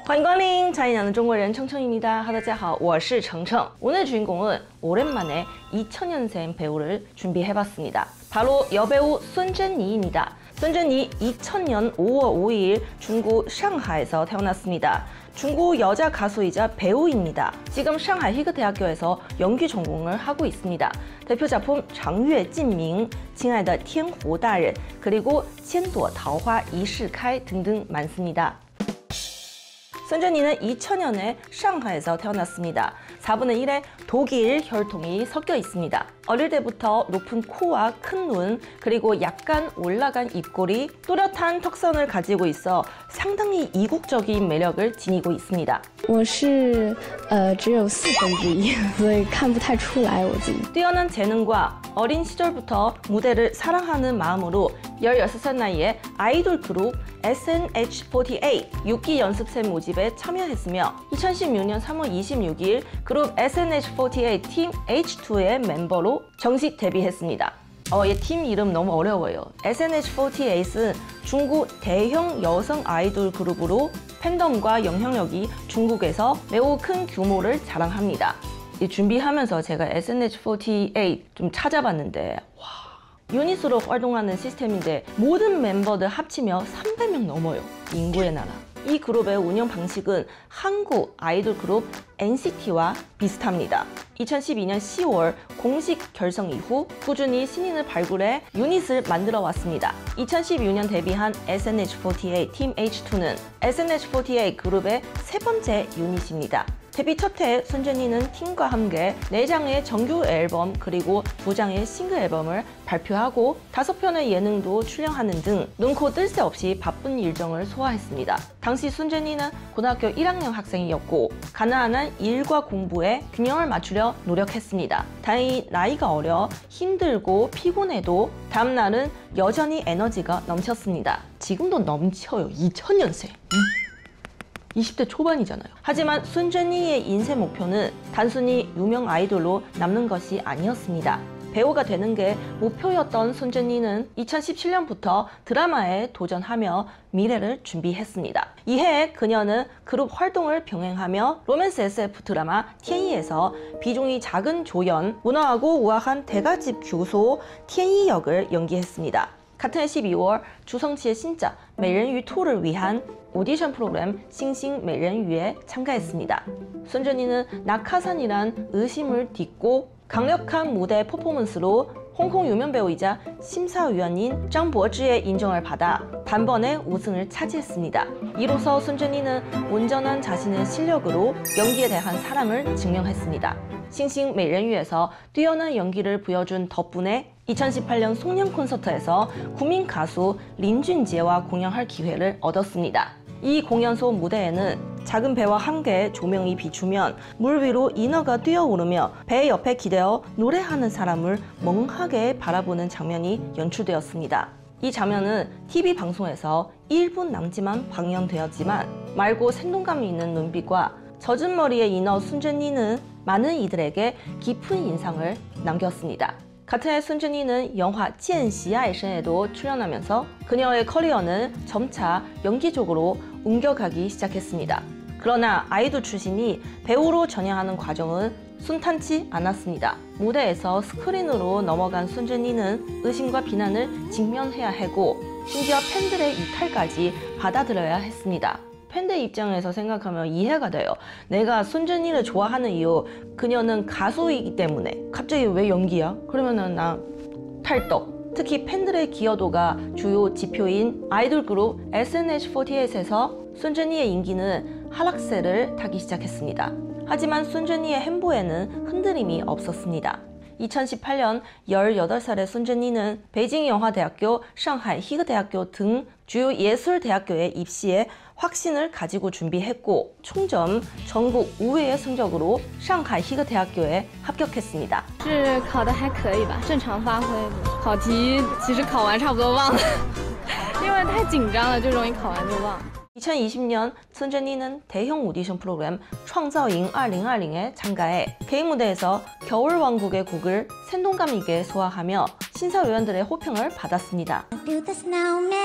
欢迎光临차이나는 중국어는 청청입니다. 다자하오, 我是청청. 오늘 주인공은 오랜만에 2000년생 배우를 준비해봤습니다. 바로 여배우 순珍妮입니다. 순珍妮 2000년 5월 5일 중국 상하이에서 태어났습니다. 중국 여자 가수이자 배우입니다. 지금 상하이 희극대학교에서 연기 전공을 하고 있습니다. 대표 작품 장유의 찐밍, 亲爱的天湖大人, 그리고 千朵桃花一世开 등등 많습니다. 순珍妮는 2000년에 상하이에서 태어났습니다. 4분의 1의 독일 혈통이 섞여 있습니다. 어릴 때부터 높은 코와 큰 눈, 그리고 약간 올라간 입꼬리, 또렷한 턱선을 가지고 있어 상당히 이국적인 매력을 지니고 있습니다. 我是只有1/4，所以看不太出来我自己。 뛰어난 재능과 어린 시절부터 무대를 사랑하는 마음으로 16살 나이에 아이돌 그룹 SNH48 6기 연습생 모집에 참여했으며 2016년 3월 26일 그룹 SNH48 팀 H2의 멤버로 정식 데뷔했습니다. 얘 팀 이름 너무 어려워요. SNH48은 중국 대형 여성 아이돌 그룹으로 팬덤과 영향력이 중국에서 매우 큰 규모를 자랑합니다. 준비하면서 제가 SNH48 좀 찾아봤는데 와, 유닛으로 활동하는 시스템인데 모든 멤버들 합치면 300명 넘어요. 인구의 나라. 이 그룹의 운영 방식은 한국 아이돌 그룹 NCT와 비슷합니다. 2012년 10월 공식 결성 이후 꾸준히 신인을 발굴해 유닛을 만들어 왔습니다. 2016년 데뷔한 SNH48 팀 H2는 SNH48 그룹의 세 번째 유닛입니다. 데뷔 첫 해 순珍妮는 팀과 함께 4장의 정규 앨범 그리고 2장의 싱글 앨범을 발표하고 5편의 예능도 출연하는 등 눈코 뜰 새 없이 바쁜 일정을 소화했습니다. 당시 순珍妮는 고등학교 1학년 학생이었고 가난한 일과 공부에 균형을 맞추려 노력했습니다. 다행히 나이가 어려 힘들고 피곤해도 다음날은 여전히 에너지가 넘쳤습니다. 지금도 넘쳐요. 2000년생. 20대 초반이잖아요. 하지만 순珍妮의 인생 목표는 단순히 유명 아이돌로 남는 것이 아니었습니다. 배우가 되는 게 목표였던 순珍妮는 2017년부터 드라마에 도전하며 미래를 준비했습니다. 이해 그녀는 그룹 활동을 병행하며 로맨스 SF 드라마 티엔이에서 비중이 작은 조연, 문화하고 우아한 대가집 교소 티엔이 역을 연기했습니다. 같은 해 12월 주성치의 신작 美人鱼2를 위한 오디션 프로그램 싱싱美人鱼에 참가했습니다. 순珍妮는 낙하산이란 의심을 딛고 강력한 무대 퍼포먼스로 홍콩 유명 배우이자 심사위원인 장보지의 인정을 받아 단번에 우승을 차지했습니다. 이로써 순珍妮는 온전한 자신의 실력으로 연기에 대한 사랑을 증명했습니다. 싱싱 美人鱼에서 뛰어난 연기를 보여준 덕분에 2018년 송년 콘서트에서 국민 가수 린준지와 공연할 기회를 얻었습니다. 이 공연소 무대에는 작은 배와 함께 조명이 비추면 물 위로 인어가 뛰어오르며 배 옆에 기대어 노래하는 사람을 멍하게 바라보는 장면이 연출되었습니다. 이 장면은 TV 방송에서 1분 남지만 방영되었지만 맑고 생동감이 있는 눈빛과 젖은 머리의 인어 순珍妮는 많은 이들에게 깊은 인상을 남겼습니다. 같은 해 순珍妮는 영화 见习爱生에도 출연하면서 그녀의 커리어는 점차 연기 쪽으로 옮겨가기 시작했습니다. 그러나 아이돌 출신이 배우로 전향하는 과정은 순탄치 않았습니다. 무대에서 스크린으로 넘어간 순珍妮는 의심과 비난을 직면해야 하고 심지어 팬들의 이탈까지 받아들여야 했습니다. 팬들 입장에서 생각하면 이해가 돼요. 내가 순珍妮를 좋아하는 이유, 그녀는 가수이기 때문에. 갑자기 왜 연기야? 그러면은 나 탈덕. 특히 팬들의 기여도가 주요 지표인 아이돌 그룹 SNH48에서 순珍妮의 인기는 하락세를 타기 시작했습니다. 하지만 순珍妮의 행보에는 흔들림이 없었습니다. 2018년 18살의 순珍妮는 베이징 영화대학교, 상하이 희극대학교 등 주요 예술대학교에 입시해 확신을 가지고 준비했고 총점 전국 우위의 성적으로 상하이 희극대학교에 합격했습니다. 是考得还可以吧，正常发挥。考题其实考完差不多忘了，因为太紧张了，就容易考完就忘。 2020년 순珍妮는 대형 오디션 프로그램 创造营 2020에 참가해 개인 무대에서 겨울왕국의 곡을 생동감 있게 소화하며 심사위원들의 호평을 받았습니다. Build a snowman.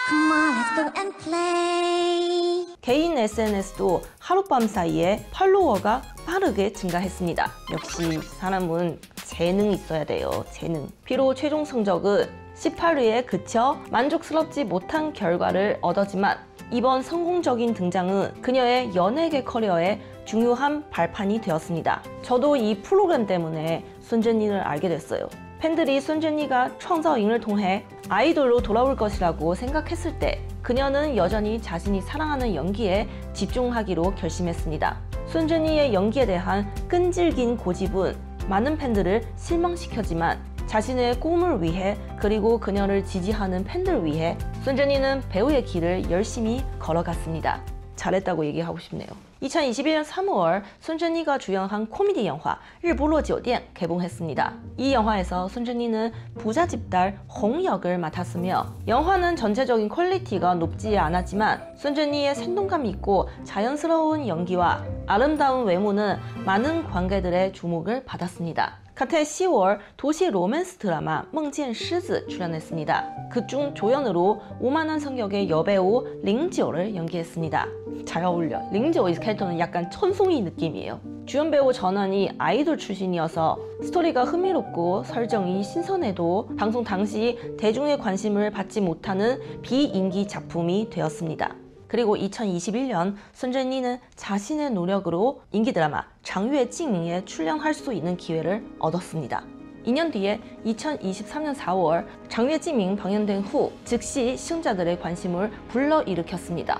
Come on, let's go and play. 개인 SNS도 하룻밤 사이에 팔로워가 빠르게 증가했습니다. 역시 사람은 재능이 있어야 돼요. 재능. 비록 최종 성적은 18위에 그쳐 만족스럽지 못한 결과를 얻었지만 이번 성공적인 등장은 그녀의 연예계 커리어에 중요한 발판이 되었습니다. 저도 이 프로그램 때문에 순전이를 알게 됐어요. 팬들이 순전이가创造营을 통해 아이돌로 돌아올 것이라고 생각했을 때 그녀는 여전히 자신이 사랑하는 연기에 집중하기로 결심했습니다. 순전이의 연기에 대한 끈질긴 고집은 많은 팬들을 실망시켰지만 자신의 꿈을 위해 그리고 그녀를 지지하는 팬들 위해 순전이는 배우의 길을 열심히 걸어갔습니다. 잘했다고 얘기하고 싶네요. 2021년 3월 순전이가 주연한 코미디 영화 일부러酒店 개봉했습니다. 이 영화에서 순전이는 부자 집딸 홍 역을 맡았으며 영화는 전체적인 퀄리티가 높지 않았지만 순전이의 생동감 있고 자연스러운 연기와 아름다운 외모는 많은 관객들의 주목을 받았습니다. 같은 10월 도시 로맨스 드라마 梦见狮子 출연했습니다. 그중 조연으로 오만한 성격의 여배우 링지오를 연기했습니다. 잘 어울려. 링지오 이 캐릭터는 약간 천송이 느낌이에요. 주연 배우 전원이 아이돌 출신이어서 스토리가 흥미롭고 설정이 신선해도 방송 당시 대중의 관심을 받지 못하는 비인기 작품이 되었습니다. 그리고 2021년 순전이는 자신의 노력으로 인기 드라마 장유의静에 출연할 수 있는 기회를 얻었습니다. 2년 뒤에 2023년 4월 장유의静 방영된 후 즉시 시청자들의 관심을 불러일으켰습니다.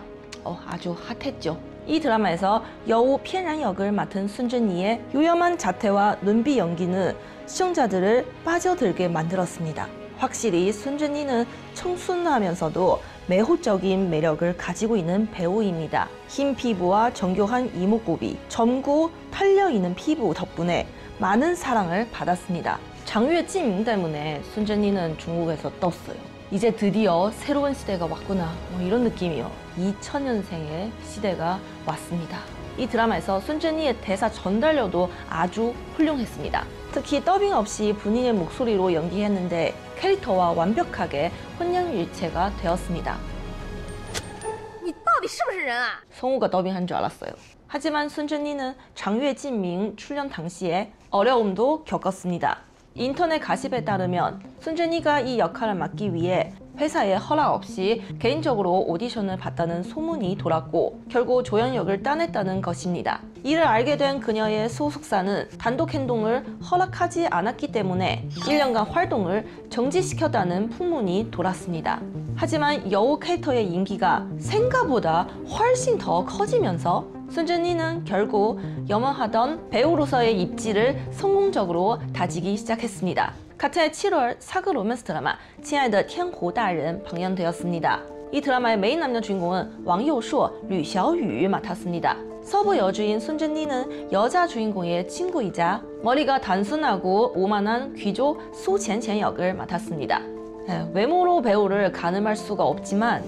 아주 핫했죠. 이 드라마에서 여우 피엔란 역을 맡은 순전이의 요염한 자태와 눈빛 연기는 시청자들을 빠져들게 만들었습니다. 확실히 순전이는 청순하면서도 매혹적인 매력을 가지고 있는 배우입니다. 흰 피부와 정교한 이목구비, 젊고 탄력있는 피부 덕분에 많은 사랑을 받았습니다. 장유의静 때문에 순전이는 중국에서 떴어요. 이제 드디어 새로운 시대가 왔구나, 이런 느낌이요. 2000년생의 시대가 왔습니다. 이 드라마에서 순전이의 대사 전달력도 아주 훌륭했습니다. 특히 더빙 없이 본인의 목소리로 연기했는데 캐릭터와 완벽하게 혼연일체가 되었습니다. 성우가 더빙한 줄 알았어요. 하지만 순전이는 장유의静 출연 당시에 어려움도 겪었습니다. 인터넷 가십에 따르면 순전이가 이 역할을 맡기 위해 회사의 허락 없이 개인적으로 오디션을 봤다는 소문이 돌았고 결국 조연역을 따냈다는 것입니다. 이를 알게 된 그녀의 소속사는 단독 행동을 허락하지 않았기 때문에 1년간 활동을 정지시켰다는 풍문이 돌았습니다. 하지만 여우 캐릭터의 인기가 생각보다 훨씬 더 커지면서 순전이는 결국 염원하던 배우로서의 입지를 성공적으로 다지기 시작했습니다. 같은 해 7월 사극 로맨스 드라마 亲爱的天湖大人 방영되었습니다. 이 드라마의 메인 남녀 주인공은 왕효쇼, 류xiaoyu 맡았습니다. 서브 여주인 순전이는 여자 주인공의 친구이자 머리가 단순하고 오만한 귀족 수첸첸 역을 맡았습니다. 외모로 배우를 가늠할 수가 없지만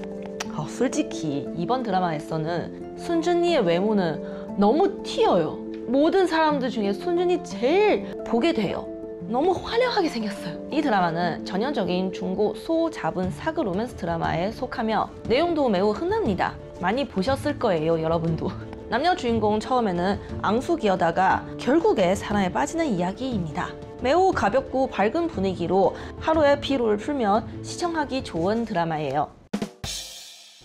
솔직히 이번 드라마에서는 순전이의 외모는 너무 튀어요. 모든 사람들 중에 순전이 제일 보게 돼요. 너무 화려하게 생겼어요. 이 드라마는 전형적인 중고 소잡은 사극 로맨스 드라마에 속하며 내용도 매우 흔합니다. 많이 보셨을 거예요, 여러분도. 남녀 주인공 처음에는 앙숙이어다가 결국에 사랑에 빠지는 이야기입니다. 매우 가볍고 밝은 분위기로 하루의 피로를 풀면 시청하기 좋은 드라마예요.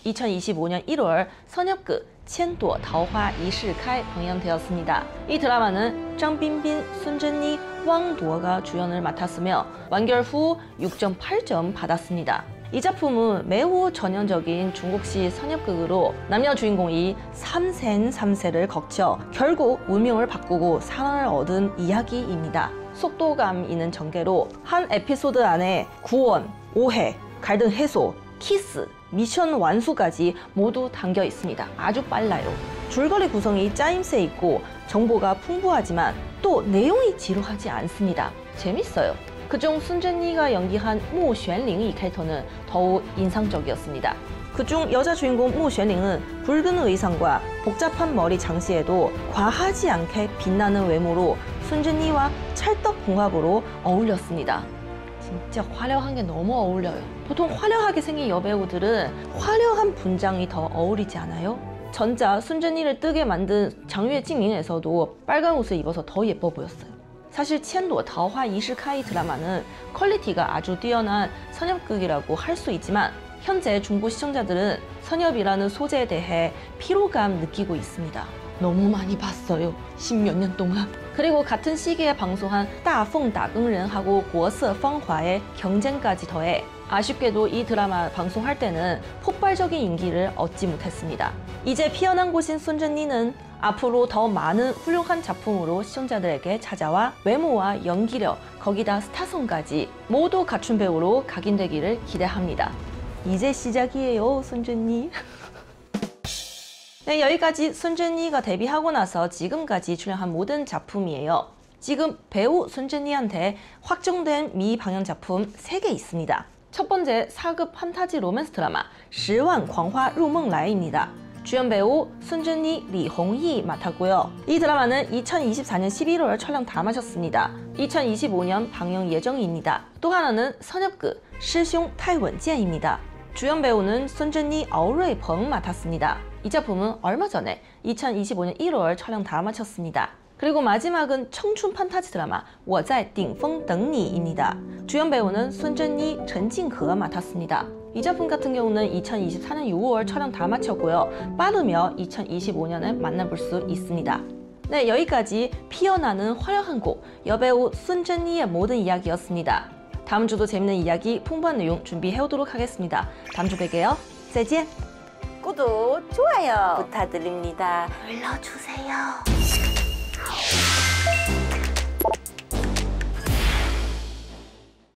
2025년 1월 선엽극 千朵桃花一世开 방영되었습니다. 이 드라마는 장빈빈, 순전이, 왕도가 주연을 맡았으며 완결 후 6.8점 받았습니다. 이 작품은 매우 전형적인 중국식 선엽극으로 남녀 주인공이 3세를 거쳐 결국 운명을 바꾸고 사랑을 얻은 이야기입니다. 속도감 있는 전개로 한 에피소드 안에 구원, 오해, 갈등 해소, 키스, 미션 완수까지 모두 담겨 있습니다. 아주 빨라요. 줄거리 구성이 짜임새 있고 정보가 풍부하지만 또 내용이 지루하지 않습니다. 재밌어요. 그중 순전이가 연기한 무xuanling 이 캐릭터는 더욱 인상적이었습니다. 그중 여자 주인공 무xuanling은 붉은 의상과 복잡한 머리 장식에도 과하지 않게 빛나는 외모로 순전이와 찰떡궁합으로 어울렸습니다. 진짜 화려한 게 너무 어울려요. 보통 화려하게 생긴 여배우들은 화려한 분장이 더 어울리지 않아요? 전작 순전이를 뜨게 만든 장유의 징링에서도 빨간 옷을 입어서 더 예뻐 보였어요. 사실 치엔도 다화 이시카이 드라마는 퀄리티가 아주 뛰어난 선협극이라고 할 수 있지만 현재 중국 시청자들은 선협이라는 소재에 대해 피로감 느끼고 있습니다. 너무 많이 봤어요. 10몇 년 동안. 그리고 같은 시기에 방송한 따펑 다긍ren하고 国色芳华의 경쟁까지 더해 아쉽게도 이 드라마 방송할 때는 폭발적인 인기를 얻지 못했습니다. 이제 피어난 곳인 순전니는 앞으로 더 많은 훌륭한 작품으로 시청자들에게 찾아와 외모와 연기력, 거기다 스타성까지 모두 갖춘 배우로 각인되기를 기대합니다. 이제 시작이에요, 순전니. 네, 여기까지 순전니가 데뷔하고 나서 지금까지 출연한 모든 작품이에요. 지금 배우 순전니한테 확정된 미방영 작품 3개 있습니다. 첫 번째 4급 판타지 로맨스 드라마 10만 광화入梦来입니다. 주연 배우 순전니, 리홍이 맡았고요. 이 드라마는 2024년 11월 촬영 다 마쳤습니다. 2025년 방영 예정입니다. 또 하나는 선협극 师兄太稳健입니다. 주연 배우는 순전니, 어우레이펑 맡았습니다. 이 작품은 얼마 전에 2025년 1월 촬영 다 마쳤습니다. 그리고 마지막은 청춘 판타지 드라마 我在顶峰等你입니다. 주연 배우는 순전니, 전진허 맡았습니다. 이 작품 같은 경우는 2024년 6월 촬영 다 마쳤고요. 빠르면 2025년에 만나볼 수 있습니다. 네, 여기까지 피어나는 화려한 곡 여배우 순전니의 모든 이야기였습니다. 다음 주도 재밌는 이야기, 풍부한 내용 준비해오도록 하겠습니다. 다음 주 뵐게요. 再见. 구독, 좋아요 부탁드립니다. 눌러주세요.